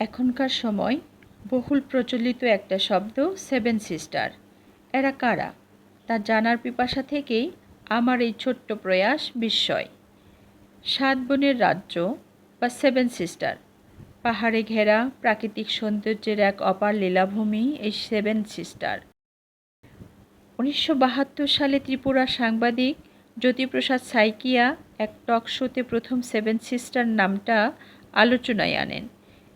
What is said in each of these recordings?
এখনকার সময় বহুল প্রচলিত একটা শব্দ সেভেন সিস্টার। এরা কারা তা জানার পিপাসা থেকেই আমার এই ছোট্ট প্রয়াস বিস্ময়। 7 বোনের রাজ্য বা সেভেন সিস্টার, পাহাড়ে ঘেরা প্রাকৃতিক সৌন্দর্যের এক অপার লীলাভূমি এই সেভেন সিস্টার। 1972 সালে ত্রিপুরার সাংবাদিক জ্যোতিপ্রসাদ সাইকিয়া এক টক শোতে প্রথম সেভেন সিস্টার নামটা আলোচনায় আনেন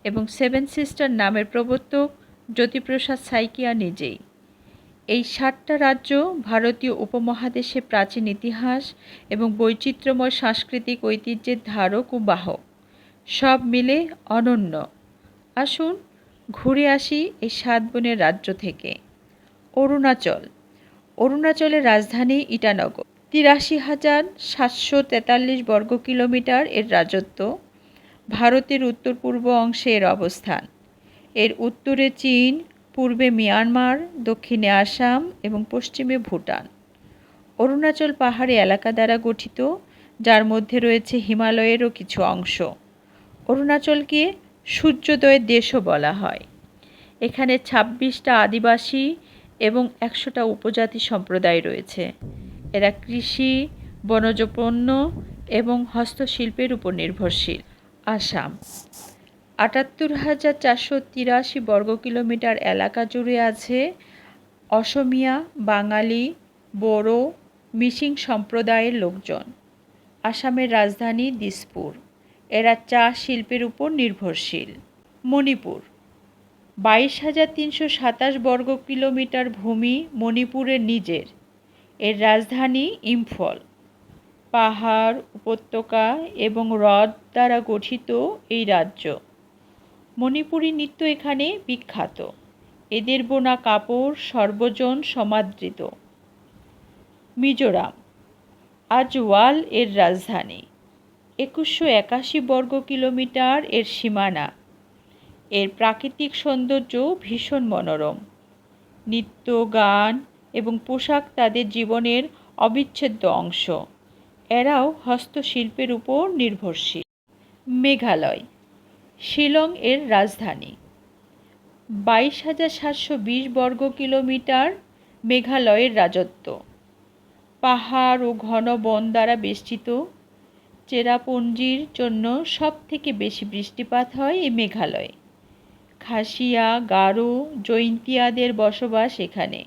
এবং সেভেন সিস্টার নামের প্রবর্তক জ্যোতিপ্রসাদ সাইকিয়া নিজেই। এই 7টা রাজ্য ভারতীয় উপমহাদেশে প্রাচীন ইতিহাস এবং বৈচিত্র্যময় সাংস্কৃতিক ঐতিহ্যের ধারক ও বাহক, সব মিলে অনন্য। আসুন ঘুরে আসি এই 7 বোনের রাজ্য থেকে। অরুণাচলের রাজধানী ইটানগর। 83,743 বর্গ কিলোমিটার এর রাজত্ব। ভারতের উত্তর পূর্ব অংশে এর অবস্থান। এর উত্তরে চীন, পূর্বে মিয়ানমার, দক্ষিণে আসাম এবং পশ্চিমে ভুটান। অরুণাচল পাহাড়ি এলাকা দ্বারা গঠিত, যার মধ্যে রয়েছে হিমালয়েরও কিছু অংশ। অরুণাচলকে সূর্যোদয়ের দেশও বলা হয়। এখানে 26টা আদিবাসী এবং 100টা উপজাতি সম্প্রদায় রয়েছে। এরা কৃষি, বনজ পণ্য এবং হস্তশিল্পের উপর নির্ভরশীল। আসাম 78,483 বর্গ কিলোমিটার এলাকা জুড়ে আছে অসমিয়া, বাঙালি, বোরো, মিসিং সম্প্রদায়ের লোকজন। আসামের রাজধানী দিসপুর। এরা চা শিল্পের উপর নির্ভরশীল। মণিপুর 22,327 বর্গ কিলোমিটার ভূমি মণিপুরের নিজের। এর রাজধানী ইম্ফল। পাহাড়, উপত্যকা এবং হ্রদ দ্বারা গঠিত এই রাজ্য। মণিপুরী নৃত্য এখানে বিখ্যাত। এদের বোনা কাপড় সর্বজন সমাদৃত। মিজোরাম আজওয়াল এর রাজধানী। 2181 বর্গ কিলোমিটার এর সীমানা। এর প্রাকৃতিক সৌন্দর্য ভীষণ মনোরম। নৃত্য, গান এবং পোশাক তাদের জীবনের অবিচ্ছেদ্য অংশ। এরাও হস্তশিল্পের উপর নির্ভরশীল। মেঘালয় শিলং এর রাজধানী। 22,720 বর্গ কিলোমিটার মেঘালয়ের রাজত্ব। পাহাড় ও ঘন বন দ্বারা বেষ্টিত। চেরাপুঞ্জির জন্য সবথেকে বেশি বৃষ্টিপাত হয় এই মেঘালয়ে। খাসিয়া, গারো, জৈন্তিয়াদের বসবাস এখানে।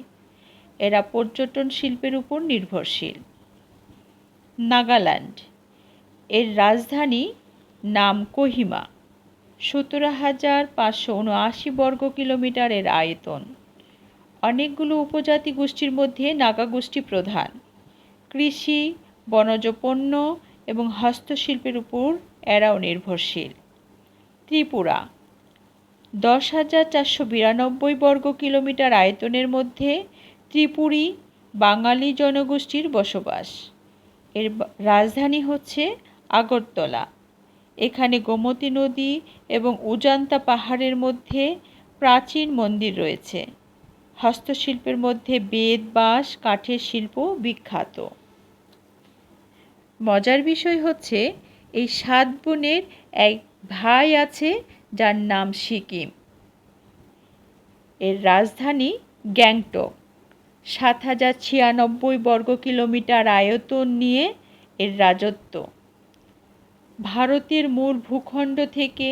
এরা পর্যটন শিল্পের উপর নির্ভরশীল। নাগাল্যান্ড এর রাজধানী নাম কোহিমা। 17,579 বর্গ কিলোমিটার এর আয়তন। অনেকগুলো উপজাতি গোষ্ঠীর মধ্যে নাগা গোষ্ঠী প্রধান। কৃষি, বনজ পণ্য এবং হস্তশিল্পের উপর এরাও নির্ভরশীল। ত্রিপুরা 10,492 বর্গ কিলোমিটার আয়তনের মধ্যে ত্রিপুরী বাঙালি জনগোষ্ঠীর বসবাস। এর রাজধানী হচ্ছে আগরতলা। এখানে গোমতী নদী এবং উজান্তা পাহাড়ের মধ্যে প্রাচীন মন্দির রয়েছে। হস্তশিল্পের মধ্যে বেত, বাঁশ, কাঠের শিল্প বিখ্যাত। মজার বিষয় হচ্ছে এই 7 বোনের এক ভাই আছে যার নাম সিকিম। এর রাজধানী গ্যাংটক। 7,096 বর্গ কিলোমিটার আয়তন নিয়ে এর রাজত্ব। ভারতের মূল ভূখণ্ড থেকে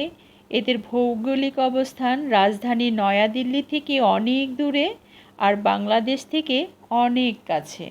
এদের ভৌগোলিক অবস্থান রাজধানী নয়াদিল্লি থেকে অনেক দূরে আর বাংলাদেশ থেকে অনেক কাছে।